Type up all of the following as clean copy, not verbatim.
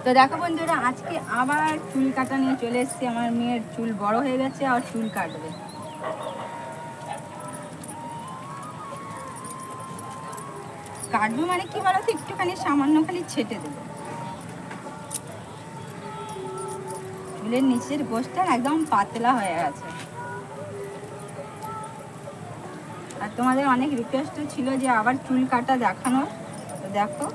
তো দেখো বন্ধুরা, আজকে আবার চুল কাটা নিয়ে চলে এসেছি। আমার মেয়ের চুল বড় হয়ে গেছে আর চুল কাটবে। কাটবো মানে কি বলো তো, একটুখানি সামান্য খালি ছেটে দেবো। চুলের নিচের গোছটা একদম পাতলা হয়ে গেছে। আর তোমাদের অনেক রিকোয়েস্ট ছিল যে আবার চুল কাটা দেখানোর। তো দেখো,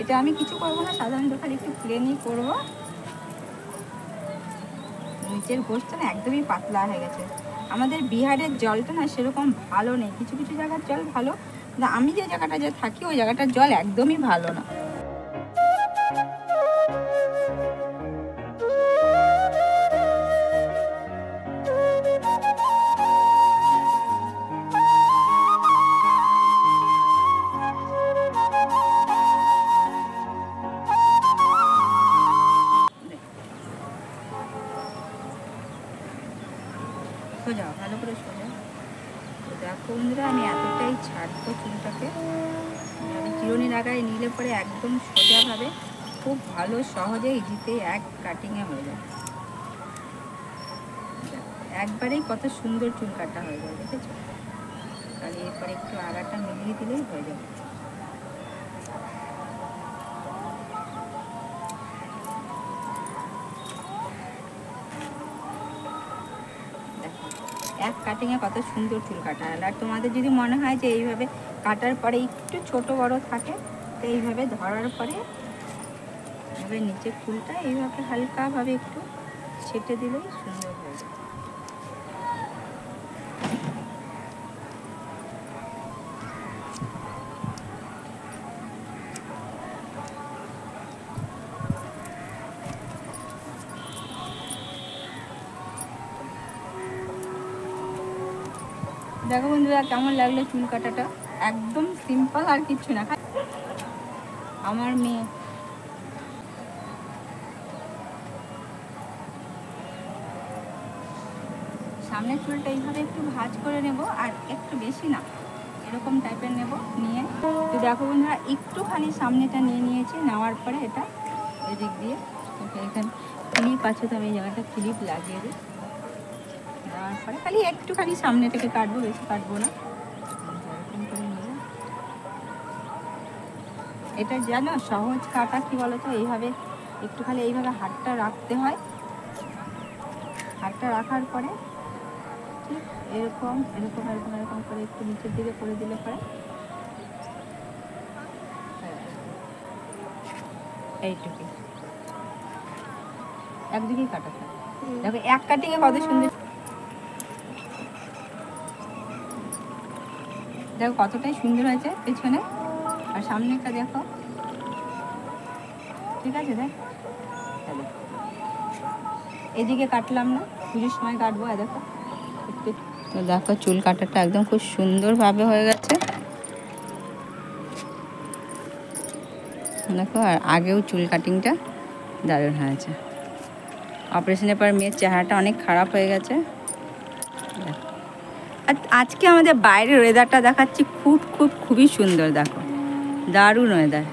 এটা আমি কিছু করবো না, সাধারণত খালি একটু প্লেনই করবো। নিচের গোছটা না একদমই পাতলা হয়ে গেছে। আমাদের বিহারের জলটা না সেরকম ভালো নেই, কিছু কিছু জায়গার জল ভালো, কিন্তু আমি যে জায়গাটা যে থাকি ওই জায়গাটার জল একদমই ভালো না। সোজা, ভালো করে সোজা। তো দেখো বন্ধুরা, আমি এতটাই ছাড়বো চুলটাকে। আমি চিরুনি লাগাই নিলে পরে একদম সোজাভাবে খুব ভালো সহজে ইজিতে এক কাটিংয়ে হয়ে যায়। একবারেই কত সুন্দর চুল কাটা হয়ে যায়, দেখেছো? তাহলে এরপরে একটু আগাটা মিলিয়ে দিলেই হয়ে যাবে। এক কাটিংয়ে কত সুন্দর চুল কাটা হলো। আর তোমাদের যদি মনে হয় যে এইভাবে কাটার পরে একটু ছোট বড় থাকে, তো এইভাবে ধরার পরে এভাবে নিচের চুলটা এইভাবে হালকাভাবে একটু ছেটে দিলেই সুন্দর হয়ে যায়। দেখো বন্ধুরা, কেমন লাগলো চুল কাটাটা? একদম সিম্পল, আর কিচ্ছু না। আমার মেয়ে সামনের চুলটা এইভাবে একটু ভাঁজ করে নেব, আর একটু বেশি না, এরকম টাইপের নেব। নিয়ে তো দেখো বন্ধুরা, একটুখানি সামনেটা নিয়ে নিয়েছি। নেওয়ার পরে এটা এদিক দিয়ে এখানে ক্লিপ আছে, তো আমি এই জায়গাটা ক্লিপ লাগিয়ে দিই। দেওয়ার পরে খালি একটুখানি সামনেটাকে কাটবো, বেশি কাটবো না। এরকম করে নিয়ে এটা জানো সহজ কাটা কি বলো তো, এইভাবে একটু খালি এইভাবে হাতটা রাখতে হয়। হাতটা রাখার পরে ঠিক এরকম এরকম এরকম এরকম করে একটু নিচের দিকে করে দিলে পরে এইটুকু একদিকেই কাটা থাকে। দেখো এক কাটিংয়ে কত সুন্দর, দেখো কতটাই সুন্দর হয়েছে পেছনে। আর সামনেটা দেখো, ঠিক আছে? দেখ, এদিকে কাটলাম না, পুজোর সময় কাটবো। দেখো, তো দেখো চুল কাটাটা একদম খুব সুন্দরভাবে হয়ে গেছে। দেখো, আর আগেও চুল কাটিংটা দারুণ হয়েছে। অপারেশনের পর মেয়ের চেহারাটা অনেক খারাপ হয়ে গেছে। আর আজকে আমাদের বাইরের ওয়েদারটা দেখাচ্ছি, খুবই সুন্দর। দেখো, দারুণ ওয়েদার।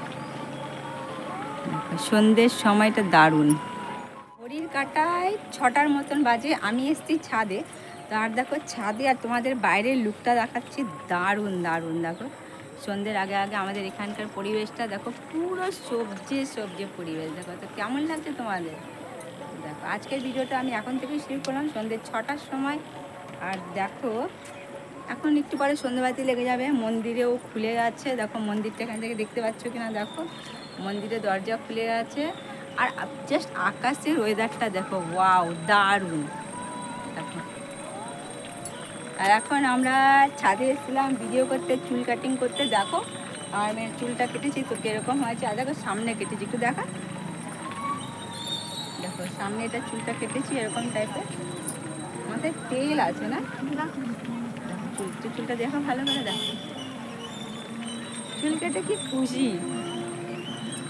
সন্ধ্যের সময়টা দারুণ। ঘড়ির কাঁটায় 6টার মতন বাজে। আমি এসেছি ছাদে। আর দেখো ছাদে আর তোমাদের বাইরের লুকটা দেখাচ্ছি, দারুণ দারুণ। দেখো সন্ধ্যের আগে আগে আমাদের এখানকার পরিবেশটা দেখো, পুরো সবজি পরিবেশ। দেখো তো কেমন লাগছে তোমাদের? দেখো আজকের ভিডিওটা আমি এখন থেকেই শুরু করলাম সন্ধ্যে 6টার সময়। আর দেখো এখন একটু পরে সন্ধ্যাবাতি লেগে যাবে। মন্দিরেও খুলে যাচ্ছে। দেখো মন্দিরটা এখান থেকে দেখতে পাচ্ছ কিনা, দেখো মন্দিরের দরজা খুলে গেছে। আর জাস্ট আকাশের ওয়েদারটা দেখো, ওয়াও, দারুণ। দেখো, আর এখন আমরা ছাদে এসেছিলাম ভিডিও করতে, চুল কাটিং করতে। দেখো আর মেয়ের চুলটা কেটেছি, তো কীরকম হয়েছে। আর দেখো সামনে কেটেছি, একটু দেখা। দেখো সামনে এটা চুলটা কেটেছি এরকম টাইপের। মাথায় তেল আছে না, চুলটা দেখো ভালো করে। দেখো চুল কেটে কি খুশি।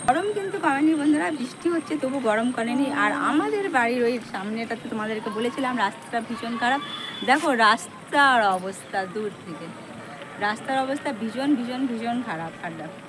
গরম কিন্তু করেনি বন্ধুরা, বৃষ্টি হচ্ছে তবু গরম করেনি। আর আমাদের বাড়ির ওই সামনেটাতে তোমাদেরকে বলেছিলাম রাস্তাটা ভীষণ খারাপ। দেখো রাস্তার অবস্থা, দূর থেকে রাস্তার অবস্থা ভীষণ খারাপ। আর দেখো